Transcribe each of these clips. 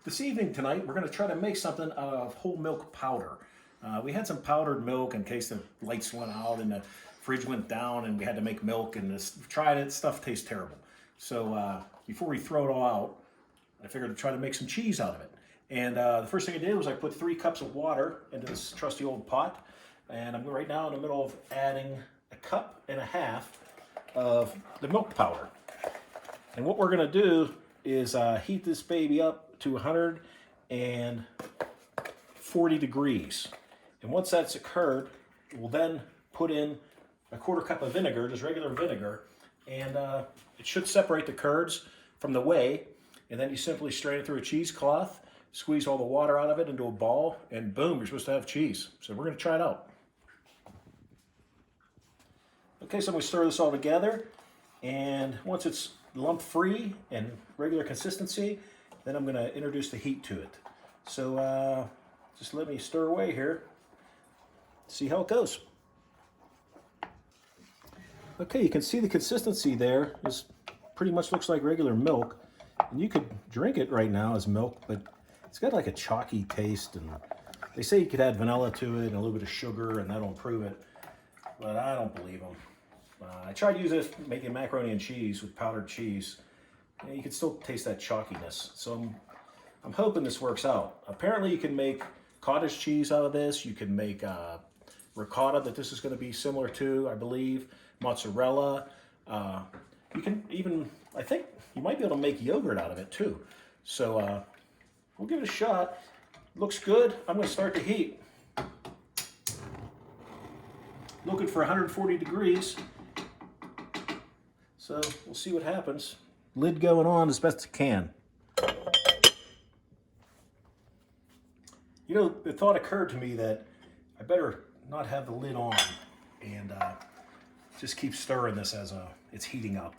This evening tonight, we're going to try to make something out of whole milk powder. We had some powdered milk in case the lights went out and the fridge went down and we had to make milk, and tried it, stuff tastes terrible. So before we throw it all out, I figured to try to make some cheese out of it. And the first thing I did was I put 3 cups of water into this trusty old pot. And I'm right now in the middle of adding a cup and a half of the milk powder. And what we're going to do is heat this baby up to 140 degrees. And once that's occurred, we'll then put in a 1/4 cup of vinegar, just regular vinegar, and it should separate the curds from the whey. And then you simply strain it through a cheesecloth, squeeze all the water out of it into a ball, and boom, you're supposed to have cheese. So we're going to try it out. Okay, so I'm going to stir this all together, and once it's lump free and regular consistency, then I'm going to introduce the heat to it. So just let me stir away here, see how it goes. Okay, you can see the consistency there. This pretty much looks like regular milk, and you could drink it right now as milk, but it's got like a chalky taste, and they say you could add vanilla to it and a little bit of sugar and that'll improve it, but I don't believe them. I tried using it making macaroni and cheese with powdered cheese. You can still taste that chalkiness. So I'm hoping this works out. Apparently you can make cottage cheese out of this. You can make ricotta that this is going to be similar to, I believe, mozzarella. You can even, I think you might be able to make yogurt out of it too. So we'll give it a shot. Looks good. I'm going to start the heat. Looking for 140 degrees. So we'll see what happens. Lid going on as best as it can. You know, the thought occurred to me that I better not have the lid on and just keep stirring this as it's heating up.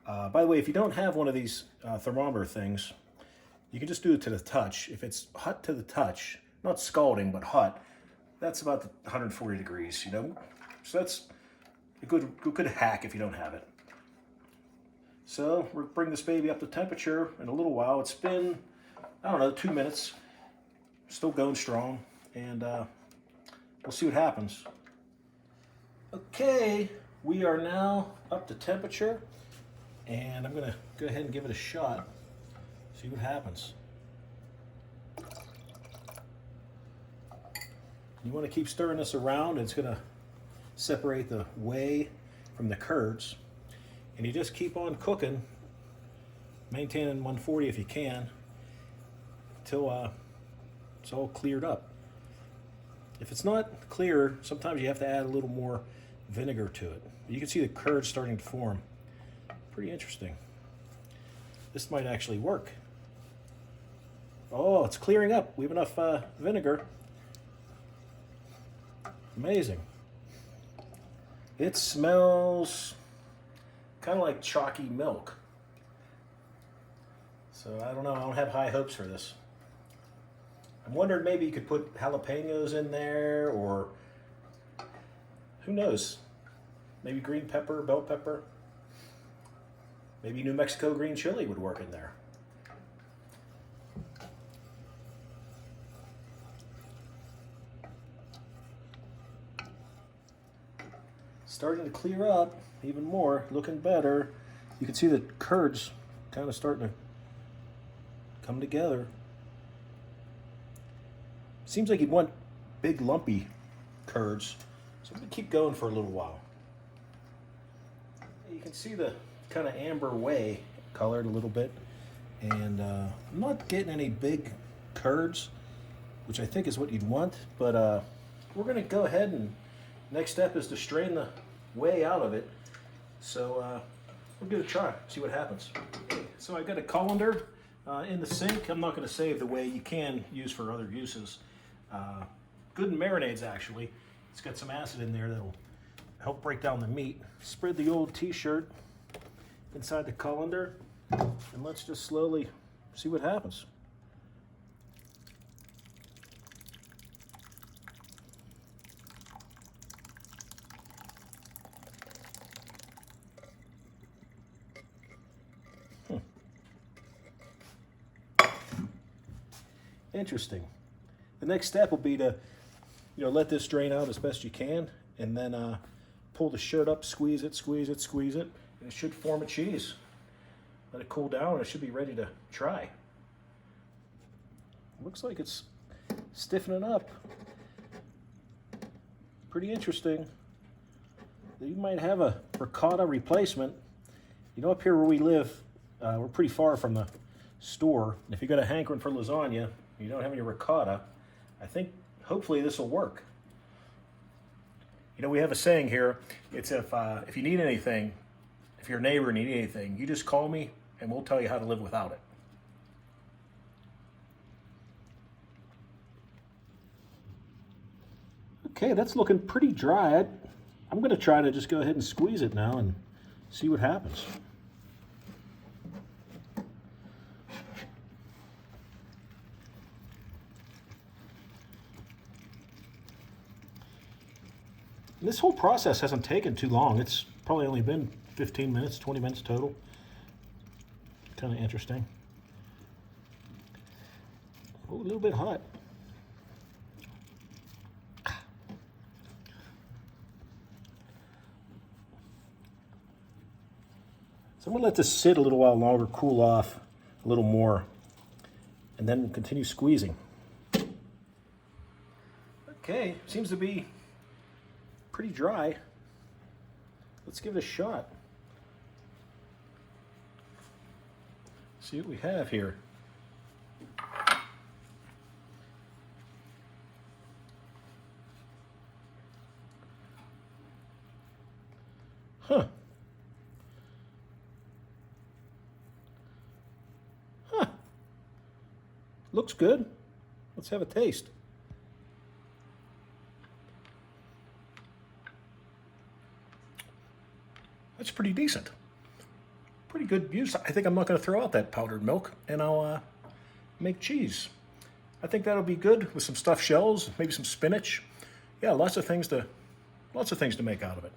By the way, if you don't have one of these thermometer things, you can just do it to the touch. If it's hot to the touch, not scalding, but hot, that's about 140 degrees, you know? So that's a good hack if you don't have it. So we'll bring this baby up to temperature in a little while. It's been, I don't know, 2 minutes. Still going strong, and we'll see what happens. Okay, we are now up to temperature, and I'm gonna go ahead and give it a shot. See what happens. You want to keep stirring this around. It's gonna separate the whey from the curds. And you just keep on cooking, maintaining 140 if you can, until it's all cleared up. If it's not clear, sometimes you have to add a little more vinegar to it. You can see the curds starting to form. Pretty interesting. This might actually work. Oh, it's clearing up. We have enough vinegar. Amazing. It smells kind of like chalky milk. So I don't know, I don't have high hopes for this. I'm wondering maybe you could put jalapenos in there, or who knows, maybe green pepper, bell pepper. Maybe New Mexico green chili would work in there. Starting to clear up even more, looking better. You can see the curds kind of starting to come together. Seems like you'd want big lumpy curds, so I'm going to keep going for a little while. You can see the kind of amber whey colored a little bit, and I'm not getting any big curds, which I think is what you'd want, but we're going to go ahead, and next step is to strain the whey out of it. So we'll give it a try, see what happens. Okay, so I've got a colander in the sink. I'm not going to save the whey. You can use for other uses. Good in marinades, actually. It's got some acid in there that'll help break down the meat. Spread the old t-shirt inside the colander, and let's just slowly see what happens. Interesting. The next step will be to, let this drain out as best you can, and then pull the shirt up, squeeze it, squeeze it, squeeze it, and it should form a cheese. Let it cool down, and it should be ready to try. Looks like it's stiffening up. Pretty interesting. You might have a ricotta replacement. Up here where we live, we're pretty far from the store. If you got a hankering for lasagna, you don't have any ricotta, I think hopefully this will work. We have a saying here. It's if you need anything, if you're a neighbor and you need anything, you just call me and we'll tell you how to live without it. Okay, that's looking pretty dry. I'm going to try to just go ahead and squeeze it now and see what happens. This whole process hasn't taken too long. It's probably only been 15 minutes, 20 minutes total. Kind of interesting. Oh, a little bit hot. So I'm going to let this sit a little while longer, cool off a little more, and then continue squeezing. Okay, seems to be pretty dry. Let's give it a shot. See what we have here. Huh. Looks good. Let's have a taste. That's pretty decent. Pretty good use. I think I'm not going to throw out that powdered milk, and I'll make cheese. I think that'll be good with some stuffed shells, maybe some spinach. Yeah, lots of things to make out of it.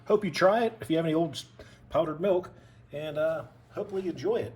Hope you try it if you have any old powdered milk, and hopefully you enjoy it.